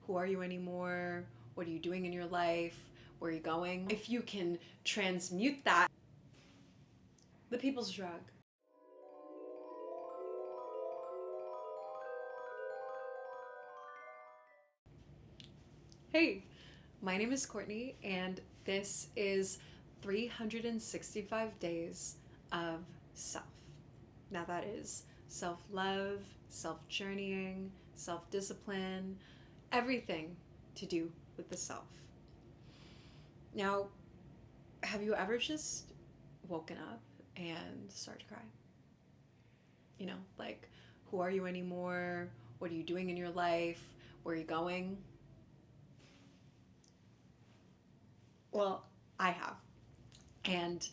who are you anymore? What are you doing in your life? Where are you going? If you can transmute that, the people's drug. Hey, my name is Courtney, and this is 365 days of self. Now, that is self-love, self-journeying, self-discipline, everything to do with the self. Now, have you ever just woken up and started to cry? You know, like, who are you anymore? What are you doing in your life? Where are you going? Well, I have. And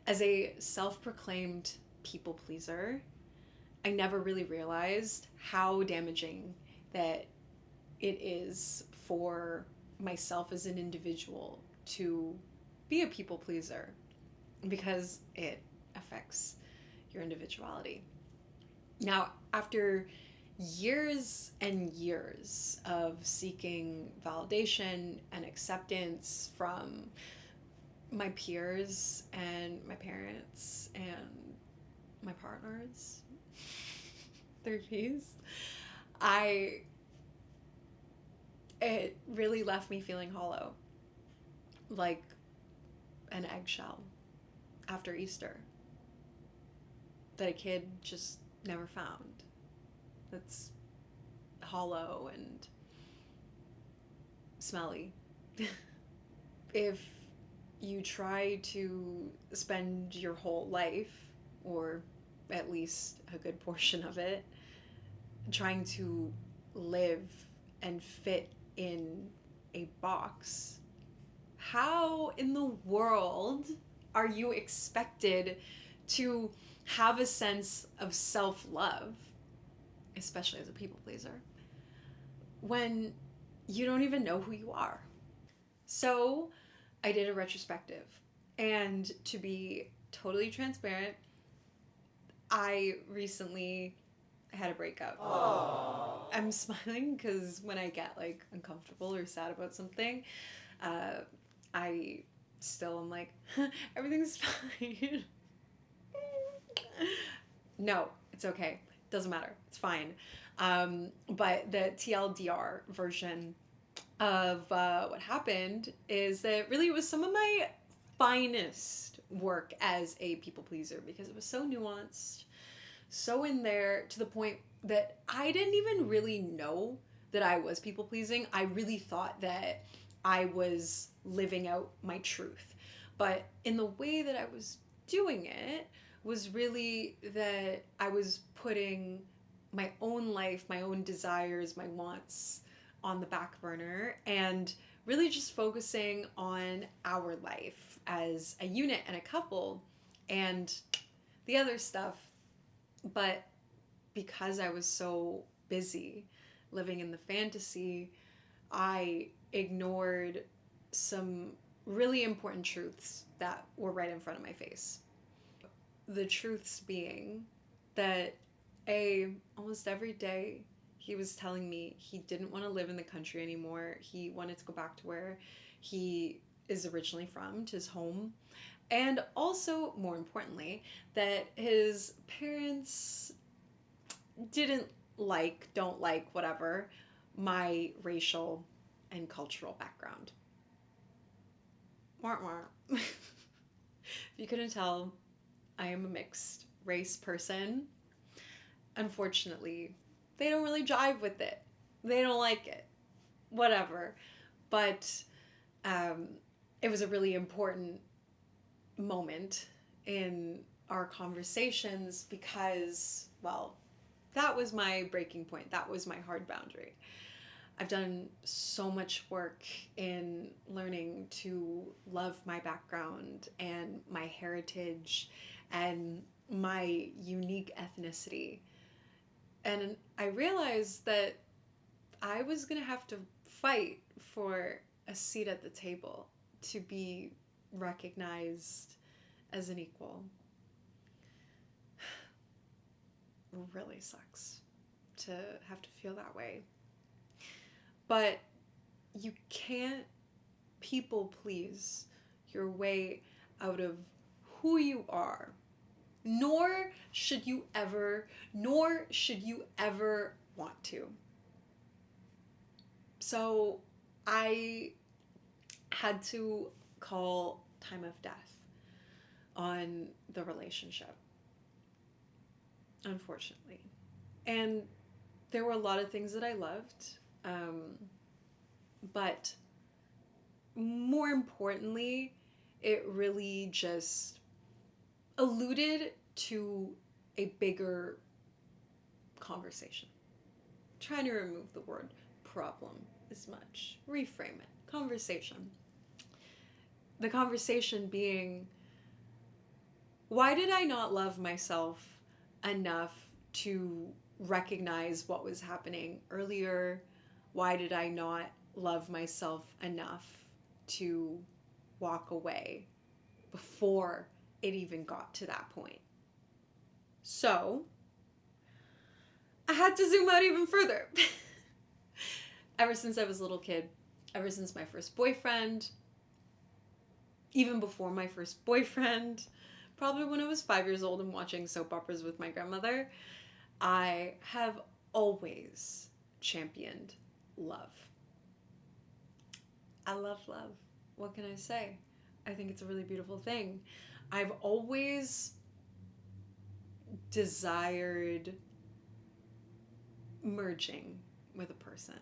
as a self-proclaimed people pleaser, I never really realized how damaging that it is for myself as an individual to be a people pleaser, because it affects your individuality. Now, after years and years of seeking validation and acceptance from my peers and my parents and my partners, therapies, it really left me feeling hollow, like an eggshell after Easter that a kid just never found. That's hollow and smelly. If you try to spend your whole life, or at least a good portion of it, trying to live and fit in a box, how in the world are you expected to have a sense of self-love, especially as a people pleaser, when you don't even know who you are? So I did a retrospective, and to be totally transparent, I recently had a breakup. Aww. I'm smiling because when I get like uncomfortable or sad about something, I still am like, everything's fine. No, it's okay. Doesn't matter. It's fine. But the TLDR version of what happened is that really it was some of my finest work as a people pleaser, because it was so nuanced, so in there, to the point that I didn't even really know that I was people pleasing. I really thought that I was living out my truth. But in the way that I was doing it was really that I was putting my own life, my own desires, my wants on the back burner, and really just focusing on our life as a unit and a couple and the other stuff. But because I was so busy living in the fantasy, I ignored some really important truths that were right in front of my face. The truths being that almost every day he was telling me he didn't want to live in the country anymore. He wanted to go back to where he is originally from, to his home. And also, more importantly, that his parents don't like, whatever, my racial and cultural background. Wah, wah. If you couldn't tell, I am a mixed race person. Unfortunately, they don't really jive with it. They don't like it. Whatever. But it was a really important moment in our conversations because, well, that was my breaking point. That was my hard boundary. I've done so much work in learning to love my background and my heritage and my unique ethnicity. And I realized that I was going to have to fight for a seat at the table to be recognized as an equal. It really sucks to have to feel that way. But you can't people please your way out of who you are. Nor should you ever want to. So I had to call time of death on the relationship, unfortunately. And there were a lot of things that I loved, but more importantly, it really just alluded to a bigger conversation. I'm trying to remove the word problem as much, reframe it. Conversation. The conversation being, why did I not love myself enough to recognize what was happening earlier? Why did I not love myself enough to walk away before it even got to that point? So I had to zoom out even further. Ever since I was a little kid, ever since my first boyfriend, even before my first boyfriend, probably when I was 5 years old and watching soap operas with my grandmother, I have always championed love. I love love. What can I say? I think it's a really beautiful thing. I've always desired merging with a person.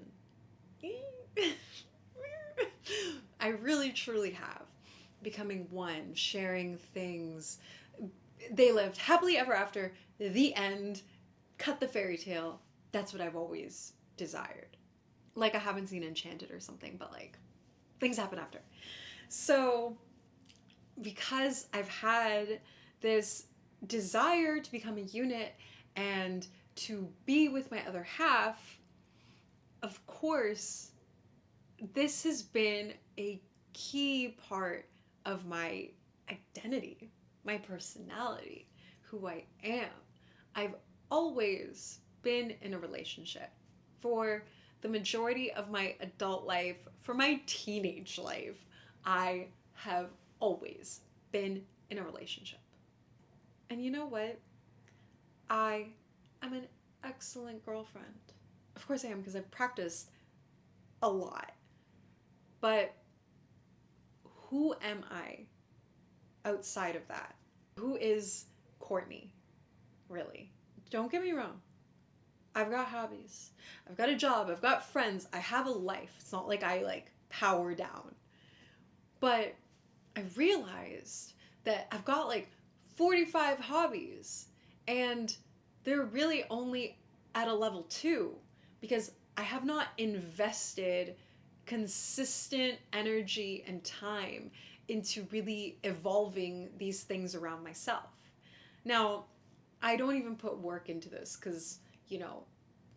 I really truly have. Becoming one, sharing things. They lived happily ever after, the end, cut the fairy tale. That's what I've always desired. Like, I haven't seen Enchanted or something, but like, things happen after. So, because I've had this desire to become a unit and to be with my other half, of course, this has been a key part of my identity, my personality, who I am. I've always been in a relationship for the majority of my adult life, for my teenage life. I have always been in a relationship. And you know what? I am an excellent girlfriend. Of course I am, because I've practiced a lot. But who am I outside of that? Who is Courtney, really? Don't get me wrong. I've got hobbies. I've got a job. I've got friends. I have a life. It's not like I power down. But I realized that I've got 45 hobbies, and they're really only at a level 2 because I have not invested consistent energy and time into really evolving these things around myself. Now, I don't even put work into this because,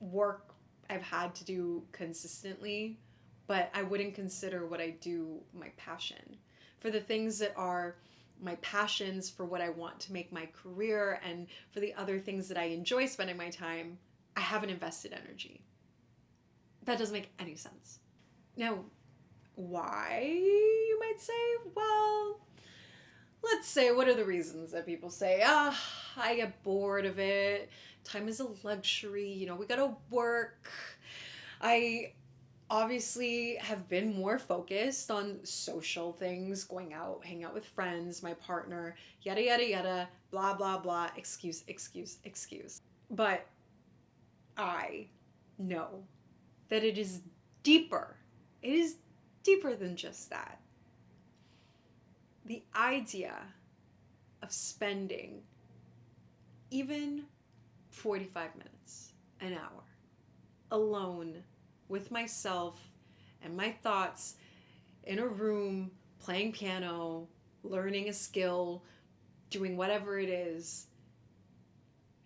work I've had to do consistently, but I wouldn't consider what I do my passion. For the things that are my passions, for what I want to make my career, and for the other things that I enjoy spending my time, I haven't invested energy. That doesn't make any sense. Now, why, you might say? Well, let's say, what are the reasons that people say, I get bored of it. Time is a luxury. We gotta work. I obviously have been more focused on social things, going out, hanging out with friends, my partner, yada, yada, yada, blah, blah, blah, excuse. But I know that it is deeper. It is deeper than just that. The idea of spending even 45 minutes, an hour, alone with myself and my thoughts in a room, playing piano, learning a skill, doing whatever it is,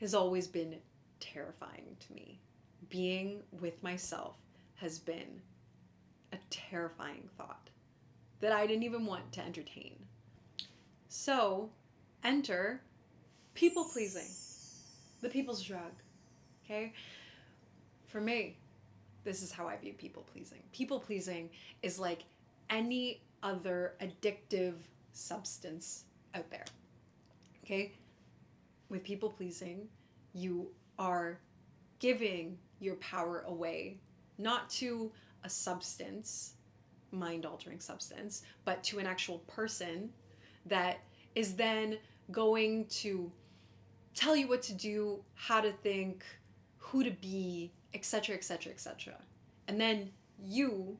has always been terrifying to me. Being with myself has been a terrifying thought that I didn't even want to entertain. So, enter people pleasing, the people's drug, okay? For me, this is how I view people pleasing. People pleasing is like any other addictive substance out there. Okay? With people pleasing, you are giving your power away, not to a substance, mind altering substance, but to an actual person that is then going to tell you what to do, how to think, who to be, etc., etc., etc. And then you,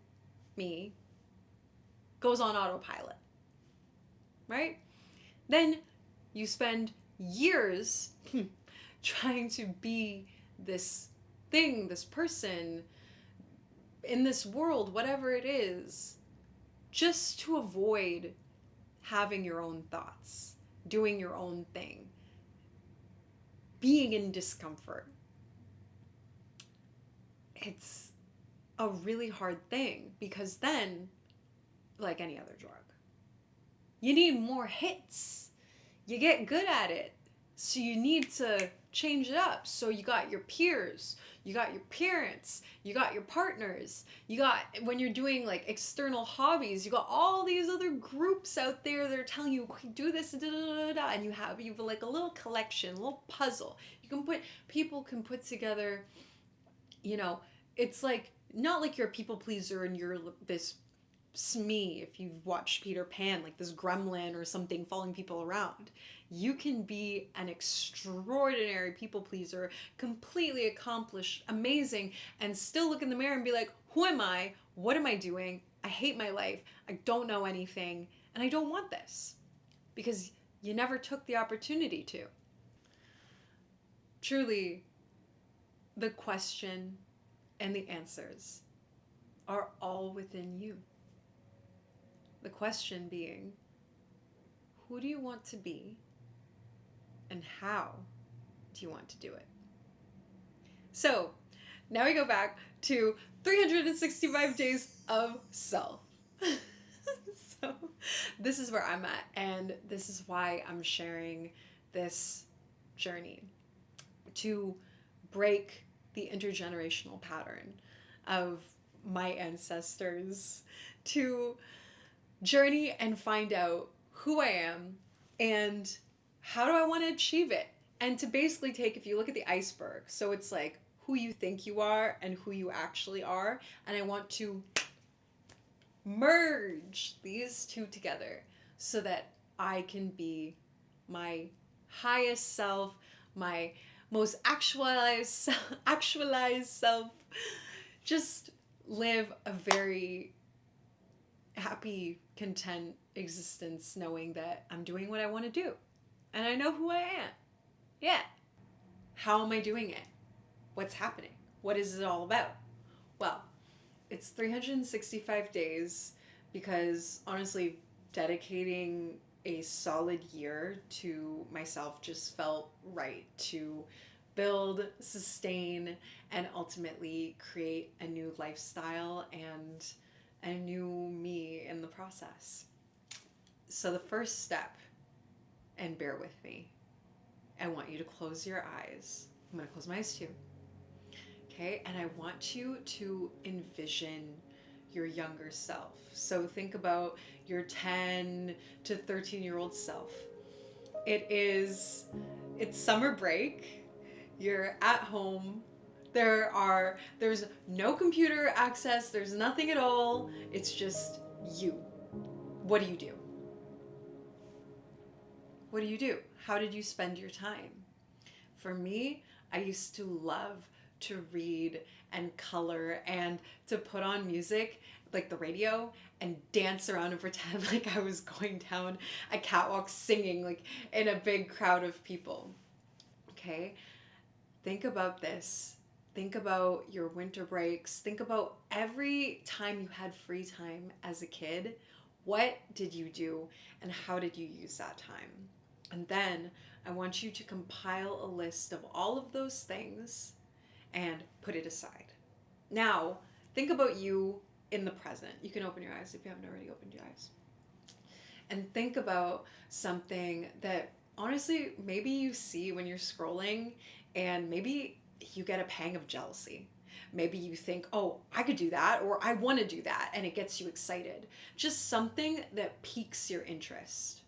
me, goes on autopilot, right? Then you spend years trying to be this thing, this person, in this world, whatever it is, just to avoid having your own thoughts, doing your own thing, being in discomfort. It's a really hard thing because then, like any other drug, you need more hits. You get good at it. So you need to change it up. So you got your peers, you got your parents, you got your partners, you got, when you're doing like external hobbies, you got all these other groups out there that are telling you, do this, da, da, da, da, and you have like a little collection, a little puzzle. People can put together, you know, it's like, not like you're a people pleaser and you're this Smee, if you've watched Peter Pan, like this gremlin or something following people around. You can be an extraordinary people pleaser, completely accomplished, amazing, and still look in the mirror and be like, who am I? What am I doing? I hate my life. I don't know anything, and I don't want this. Because you never took the opportunity to. Truly, the question and the answers are all within you. The question being, who do you want to be and how do you want to do it? So now we go back to 365 days of self. So this is where I'm at, and this is why I'm sharing this journey to break the intergenerational pattern of my ancestors, to journey and find out who I am and how do I want to achieve it. And to basically take, if you look at the iceberg, so it's like who you think you are and who you actually are. And I want to merge these two together so that I can be my highest self, my most actualized self, just live a very happy, content existence knowing that I'm doing what I want to do and I know who I am. Yeah. How am I doing it? What's happening? What is it all about? Well, it's 365 days because honestly, dedicating a solid year to myself just felt right to build, sustain, and ultimately create a new lifestyle and a new me in the process. So the first step, and bear with me, I want you to close your eyes. I'm going to close my eyes too. Okay, and I want you to envision your younger self. So think about your 10 to 13-year-old self. It's summer break. You're at home. There's no computer access. There's nothing at all. It's just you. What do you do? What do you do? How did you spend your time? For me, I used to love to read and color and to put on music, like the radio, and dance around and pretend like I was going down a catwalk singing, like in a big crowd of people. Okay? Think about this. Think about your winter breaks. Think about every time you had free time as a kid. What did you do and how did you use that time? And then I want you to compile a list of all of those things and put it aside. Now, think about you in the present. You can open your eyes if you haven't already opened your eyes. And think about something that honestly maybe you see when you're scrolling and maybe you get a pang of jealousy. Maybe you think, oh, I could do that, or I want to do that, and it gets you excited. Just something that piques your interest.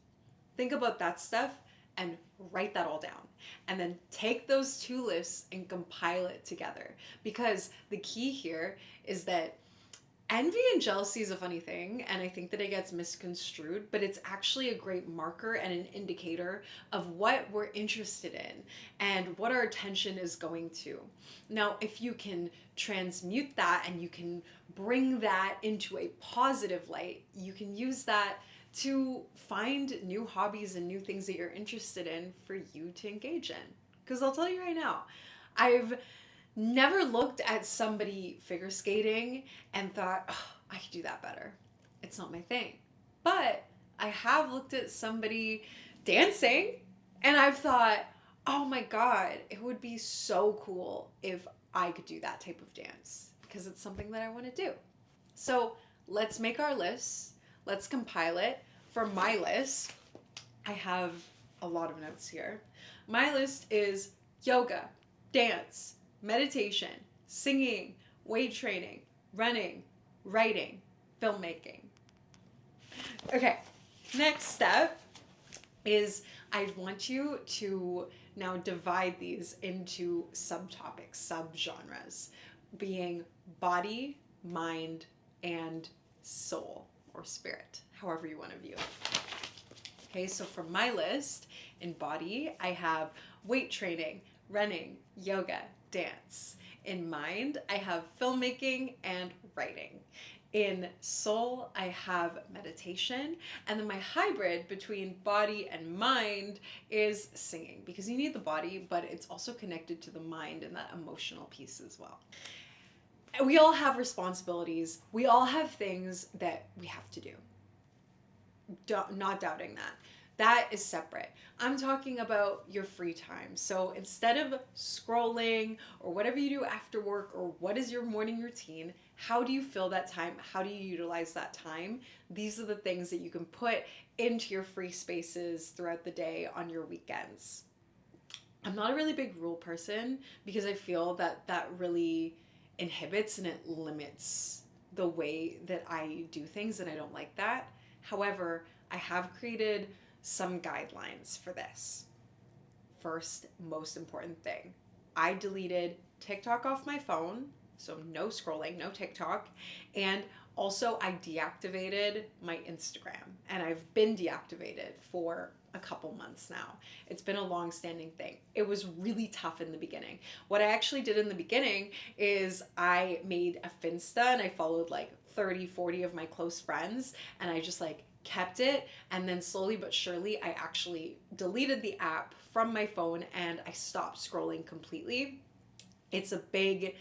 Think about that stuff and write that all down. And then take those two lists and compile it together. Because the key here is that envy and jealousy is a funny thing, and I think that it gets misconstrued, but it's actually a great marker and an indicator of what we're interested in and what our attention is going to. Now, if you can transmute that and you can bring that into a positive light, you can use that to find new hobbies and new things that you're interested in for you to engage in. Because I'll tell you right now, I've never looked at somebody figure skating and thought, oh, I could do that better. It's not my thing. But I have looked at somebody dancing and I've thought, oh my God, it would be so cool if I could do that type of dance because it's something that I want to do. So let's make our lists. Let's compile it. For my list, I have a lot of notes here. My list is yoga, dance, meditation, singing, weight training, running, writing, filmmaking. Okay, next step is I want you to now divide these into subtopics, subgenres, being body, mind, and soul or spirit, however you want to view it. Okay, so for my list in body, I have weight training, running, yoga, dance. In mind, I have filmmaking and writing. In soul, I have meditation. And then my hybrid between body and mind is singing, because you need the body, but it's also connected to the mind and that emotional piece as well. We all have responsibilities. We all have things that we have to do. Not doubting that. That is separate. I'm talking about your free time. So instead of scrolling or whatever you do after work or what is your morning routine, how do you fill that time? How do you utilize that time? These are the things that you can put into your free spaces throughout the day on your weekends. I'm not a really big rule person because I feel that that really inhibits and it limits the way that I do things, and I don't like that. However, I have created some guidelines for this. First, most important thing, I deleted TikTok off my phone, so no scrolling, no TikTok, and also I deactivated my Instagram, and I've been deactivated for a couple months now. It's been a long-standing thing. It was really tough in the beginning. What I actually did in the beginning is I made a Finsta and I followed like 30, 40 of my close friends, and I just like kept it, and then slowly but surely I actually deleted the app from my phone and I stopped scrolling completely. It's a big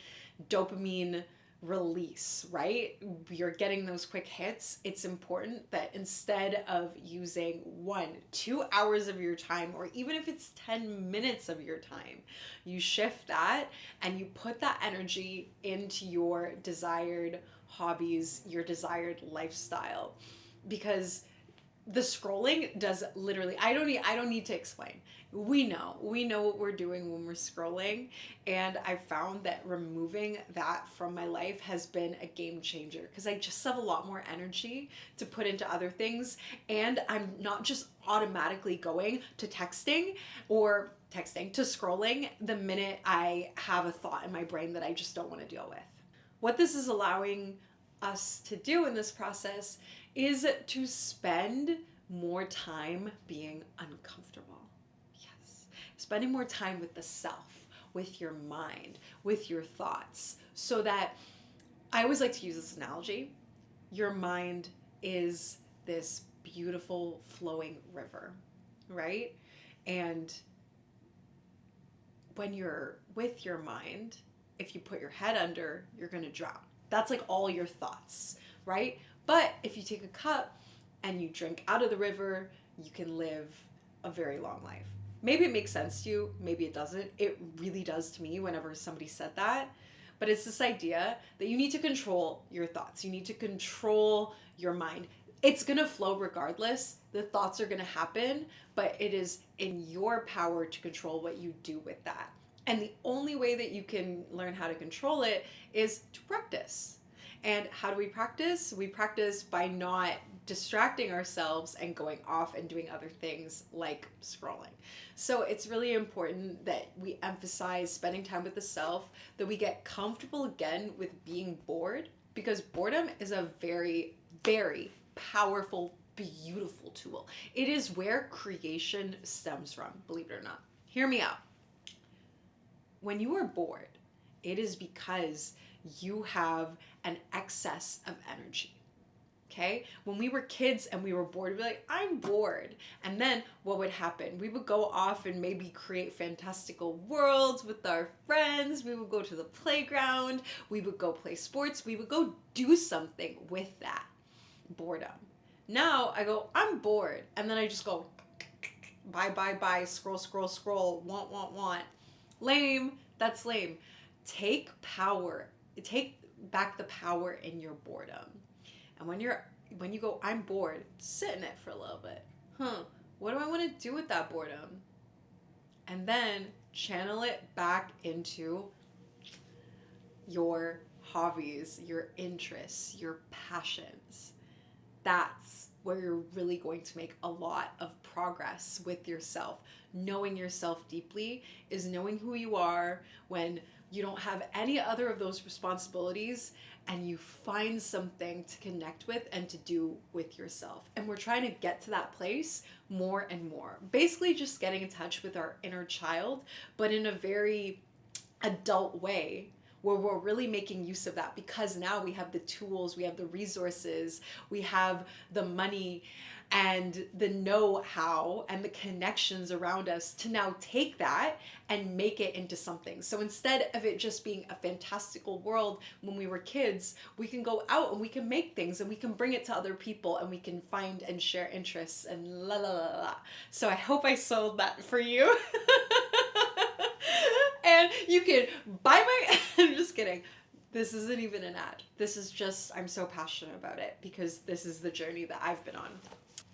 dopamine release, right? You're getting those quick hits. It's important that instead of using 1-2 hours of your time, or even if it's 10 minutes of your time, you shift that and you put that energy into your desired hobbies, your desired lifestyle. Because the scrolling does literally, I don't need to explain. We know what we're doing when we're scrolling, and I found that removing that from my life has been a game changer because I just have a lot more energy to put into other things, and I'm not just automatically going to texting to scrolling the minute I have a thought in my brain that I just don't want to deal with. What this is allowing us to do in this process is to spend more time being uncomfortable. Yes. Spending more time with the self, with your mind, with your thoughts, so that I always like to use this analogy. Your mind is this beautiful flowing river, right? And when you're with your mind, if you put your head under, you're going to drown. That's like all your thoughts, right? But if you take a cup and you drink out of the river, you can live a very long life. Maybe it makes sense to you, maybe it doesn't. It really does to me whenever somebody said that. But it's this idea that you need to control your thoughts. You need to control your mind. It's going to flow regardless. The thoughts are going to happen, but it is in your power to control what you do with that. And the only way that you can learn how to control it is to practice. And how do we practice? We practice by not distracting ourselves and going off and doing other things like scrolling. So it's really important that we emphasize spending time with the self, that we get comfortable again with being bored, because boredom is a very, very powerful, beautiful tool. It is where creation stems from, believe it or not. Hear me out. When you are bored, it is because you have an excess of energy. Okay? When we were kids and we were bored, we'd be like, I'm bored. And then what would happen? We would go off and maybe create fantastical worlds with our friends. We would go to the playground. We would go play sports. We would go do something with that boredom. Now I go, I'm bored. And then I just go, bye, bye, bye, scroll, scroll, scroll, want. Lame. That's lame. Take power. Take back the power in your boredom. And when you go, I'm bored, sit in it for a little bit. What do I want to do with that boredom? And then channel it back into your hobbies, your interests, your passions. That's where you're really going to make a lot of progress with yourself. Knowing yourself deeply is knowing who you are when you don't have any other of those responsibilities, and you find something to connect with and to do with yourself. And we're trying to get to that place more and more. Basically just getting in touch with our inner child, but in a very adult way, where we're really making use of that, because now we have the tools, we have the resources, we have the money and the know-how and the connections around us to now take that and make it into something. So instead of it just being a fantastical world when we were kids, we can go out and we can make things and we can bring it to other people and we can find and share interests and la la la la. So I hope I sold that for you. And you can buy my, I'm just kidding. This isn't even an ad. This is just, I'm so passionate about it because this is the journey that I've been on.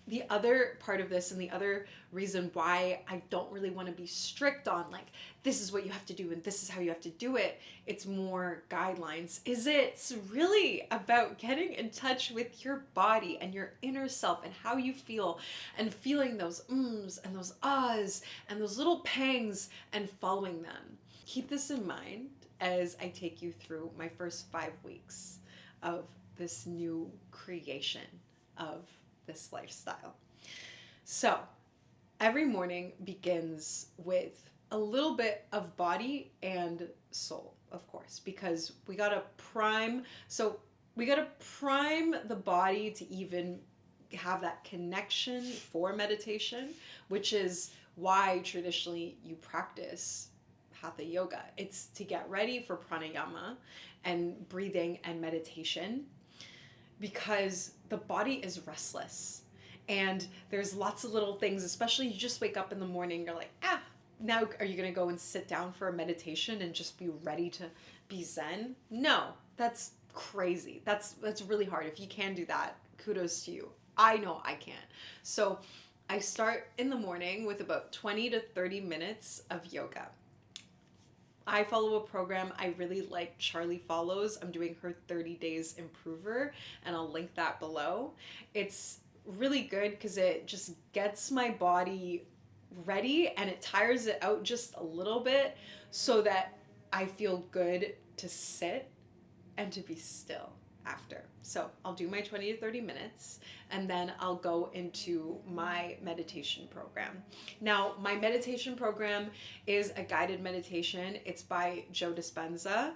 The other part of this, and the other reason why I don't really want to be strict on like, this is what you have to do and this is how you have to do it, it's more guidelines, is it's really about getting in touch with your body and your inner self and how you feel, and feeling those ums and those ahs and those little pangs and following them. Keep this in mind as I take you through my first 5 weeks of this new creation of this lifestyle. So every morning begins with a little bit of body and soul, of course, because we gotta prime the body to even have that connection for meditation, which is why traditionally you practice hatha yoga. It's to get ready for pranayama and breathing and meditation, because the body is restless and there's lots of little things, especially you just wake up in the morning, you're like, now are you going to go and sit down for a meditation and just be ready to be zen? No, that's crazy. That's really hard. If you can do that, kudos to you. I know I can't. So I start in the morning with about 20 to 30 minutes of yoga. I follow a program I really like Charlie follows. I'm doing her 30 Days Improver, and I'll link that below. It's really good because it just gets my body ready and it tires it out just a little bit so that I feel good to sit and to be still after. So I'll do my 20 to 30 minutes and then I'll go into my meditation program. Now, my meditation program is a guided meditation. It's by Joe Dispenza.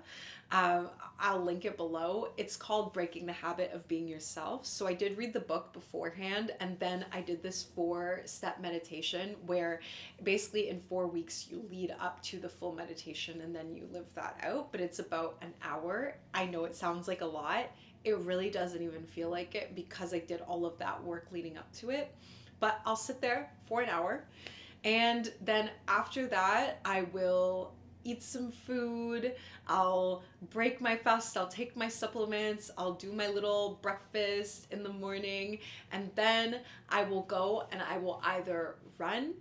I'll link it below. It's called Breaking the Habit of Being Yourself. So I did read the book beforehand, and then I did this 4-step meditation where basically in 4 weeks you lead up to the full meditation and then you live that out. But it's about an hour. I know it sounds like a lot. It really doesn't even feel like it because I did all of that work leading up to it. But I'll sit there for an hour, and then after that I will eat some food, I'll break my fast, I'll take my supplements, I'll do my little breakfast in the morning, and then I will go and I will either run,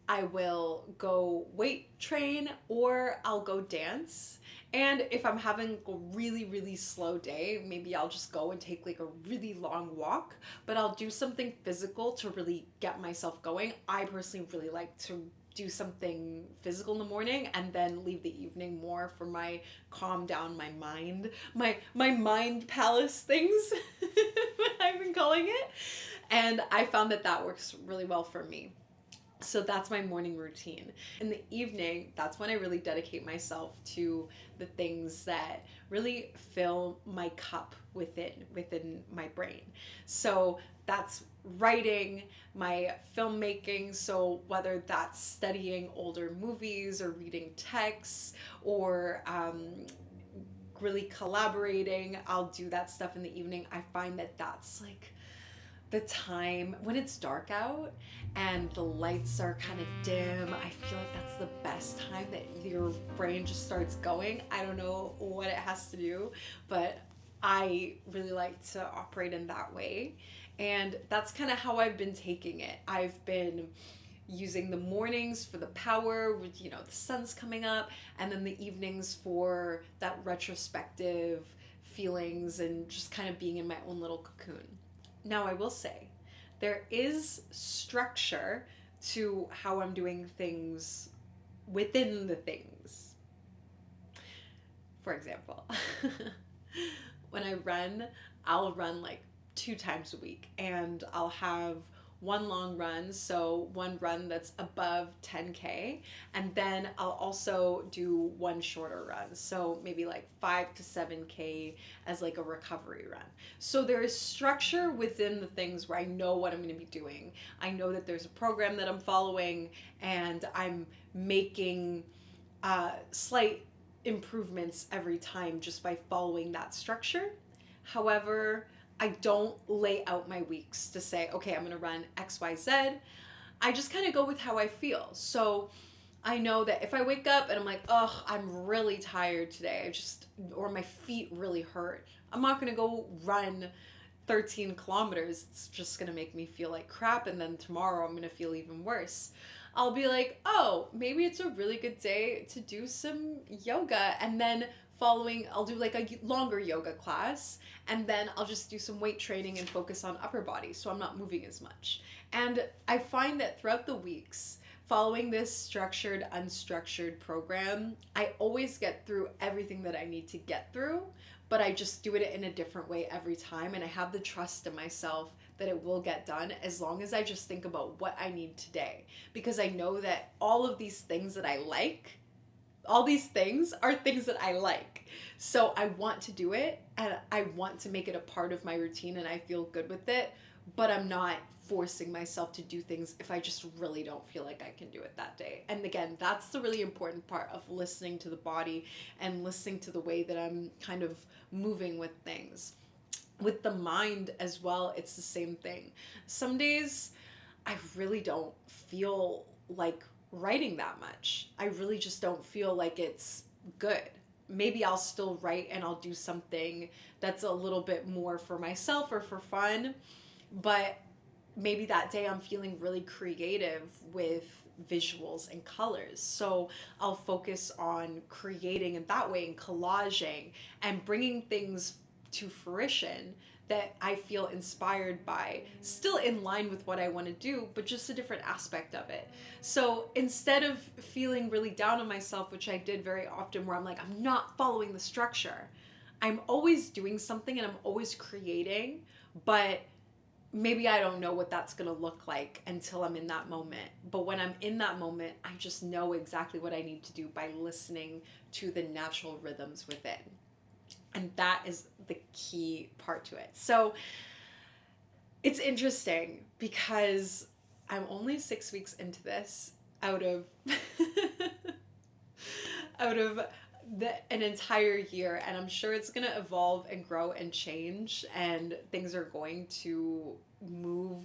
I will go weight train or I'll go dance. And if I'm having a really, really slow day, maybe I'll just go and take like a really long walk, but I'll do something physical to really get myself going. I personally really like to do something physical in the morning and then leave the evening more for my calm down my mind, my mind palace things, I've been calling it. And I found that that works really well for me. So that's my morning routine. In the evening, that's when I really dedicate myself to the things that really fill my cup within my brain. So that's writing, my filmmaking, so whether that's studying older movies or reading texts or really collaborating, I'll do that stuff in the evening. I find that that's like the time when it's dark out and the lights are kind of dim. I feel like that's the best time that your brain just starts going. I don't know what it has to do, but I really like to operate in that way. And that's kind of how I've been taking it. I've been using the mornings for the power with, you know, the sun's coming up, and then the evenings for that retrospective feelings and just kind of being in my own little cocoon. Now, I will say, there is structure to how I'm doing things within the things. For example, when I run, I'll run like 2 times a week, and I'll have one long run, so one run that's above 10K, and then I'll also do one shorter run, so maybe like 5 to 7K as like a recovery run. So there is structure within the things where I know what I'm going to be doing. I know that there's a program that I'm following, and I'm making slight improvements every time just by following that structure. However, I don't lay out my weeks to say, okay, I'm going to run XYZ. I just kind of go with how I feel. So I know that if I wake up and I'm like, oh, I'm really tired today, or my feet really hurt, I'm not going to go run 13 kilometers. It's just going to make me feel like crap. And then tomorrow I'm going to feel even worse. I'll be like, oh, maybe it's a really good day to do some yoga. And then I'll do like a longer yoga class, and then I'll just do some weight training and focus on upper body, so I'm not moving as much. And I find that throughout the weeks, following this structured, unstructured program, I always get through everything that I need to get through, but I just do it in a different way every time, and I have the trust in myself that it will get done as long as I just think about what I need today. Because I know that all of these things that I like, all these things are things that I like. So I want to do it, and I want to make it a part of my routine, and I feel good with it, but I'm not forcing myself to do things if I just really don't feel like I can do it that day. And again, that's the really important part of listening to the body and listening to the way that I'm kind of moving with things. With the mind as well, it's the same thing. Some days I really don't feel like writing that much. I really just don't feel like it's good. Maybe I'll still write and I'll do something that's a little bit more for myself or for fun, but maybe that day I'm feeling really creative with visuals and colors. So I'll focus on creating in that way and collaging and bringing things to fruition that I feel inspired by, still in line with what I want to do, but just a different aspect of it. So instead of feeling really down on myself, which I did very often, where I'm like, I'm not following the structure, I'm always doing something and I'm always creating, but maybe I don't know what that's going to look like until I'm in that moment. But when I'm in that moment, I just know exactly what I need to do by listening to the natural rhythms within. And that is the key part to it. So it's interesting because I'm only 6 weeks into this out of an entire year, and I'm sure it's going to evolve and grow and change, and things are going to move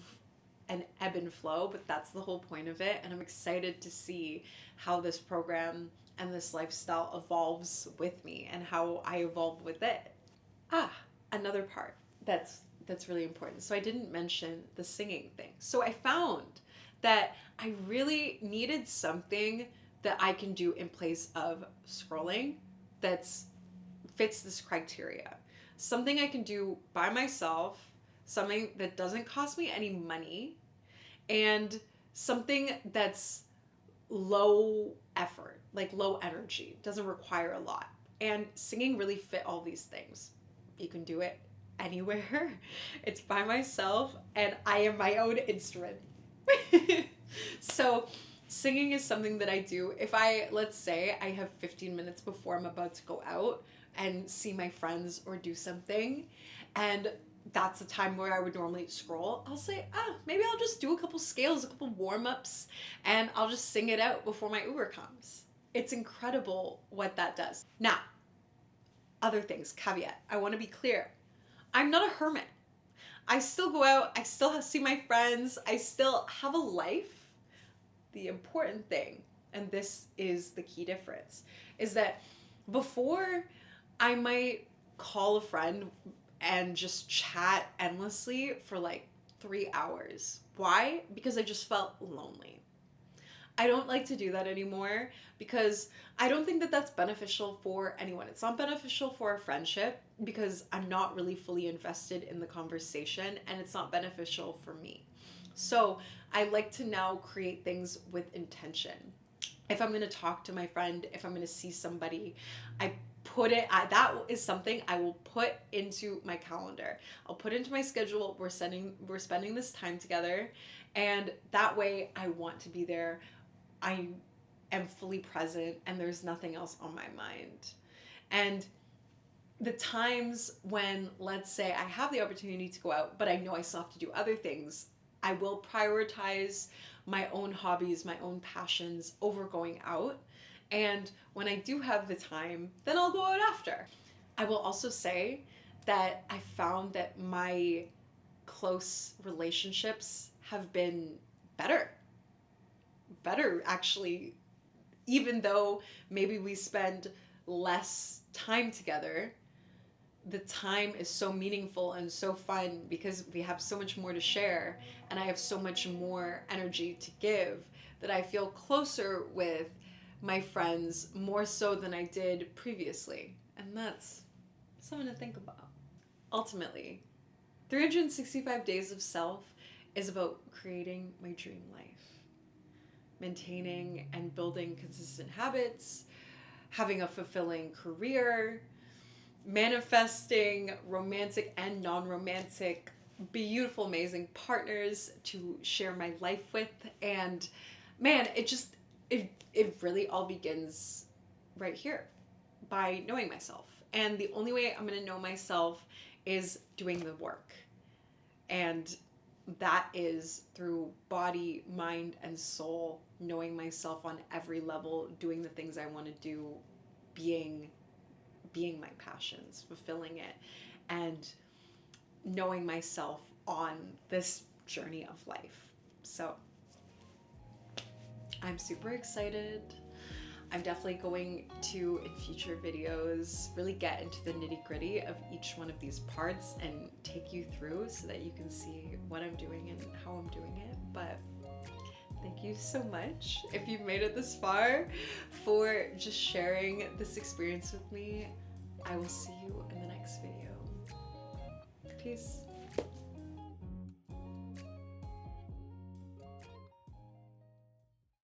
and ebb and flow, but that's the whole point of it. And I'm excited to see how this program and this lifestyle evolves with me and how I evolve with it. Another part that's really important. So I didn't mention the singing thing. So I found that I really needed something that I can do in place of scrolling that's fits this criteria. Something I can do by myself, something that doesn't cost me any money, and something that's low effort, like low energy, doesn't require a lot. And singing really fit all these things. You can do it anywhere. It's by myself, and I am my own instrument. So, singing is something that I do. If let's say, I have 15 minutes before I'm about to go out and see my friends or do something, and that's the time where I would normally scroll, I'll say, maybe I'll just do a couple scales, a couple warm-ups, and I'll just sing it out before my Uber comes. It's incredible what that does. Now, other things, caveat. I want to be clear. I'm not a hermit. I still go out, I still see my friends, I still have a life. The important thing, and this is the key difference, is that before I might call a friend and just chat endlessly for like 3 hours. Why? Because I just felt lonely. I don't like to do that anymore because I don't think that that's beneficial for anyone. It's not beneficial for a friendship because I'm not really fully invested in the conversation, and it's not beneficial for me. So I like to now create things with intention. If I'm going to talk to my friend, if I'm going to see somebody, that is something I will put into my calendar. I'll put into my schedule. We're spending this time together, and that way I want to be there. I am fully present, and there's nothing else on my mind. And the times when, let's say, I have the opportunity to go out, but I know I still have to do other things, I will prioritize my own hobbies, my own passions over going out. And when I do have the time, then I'll go out after. I will also say that I found that my close relationships have been better. Better, actually, even though maybe we spend less time together. The time is so meaningful and so fun because we have so much more to share, and I have so much more energy to give, that I feel closer with my friends more so than I did previously. And that's something to think about. Ultimately, 365 Days of Self is about creating my dream life, maintaining and building consistent habits, having a fulfilling career, manifesting romantic and non-romantic, beautiful, amazing partners to share my life with. And man, it really all begins right here by knowing myself. And the only way I'm going to know myself is doing the work. And that is through body, mind, and soul, knowing myself on every level, doing the things I want to do, being my passions, fulfilling it, and knowing myself on this journey of life. So I'm super excited. I'm definitely going to, in future videos, really get into the nitty-gritty of each one of these parts and take you through so that you can see what I'm doing and how I'm doing it. But thank you so much, if you've made it this far, for just sharing this experience with me. I will see you in the next video. Peace.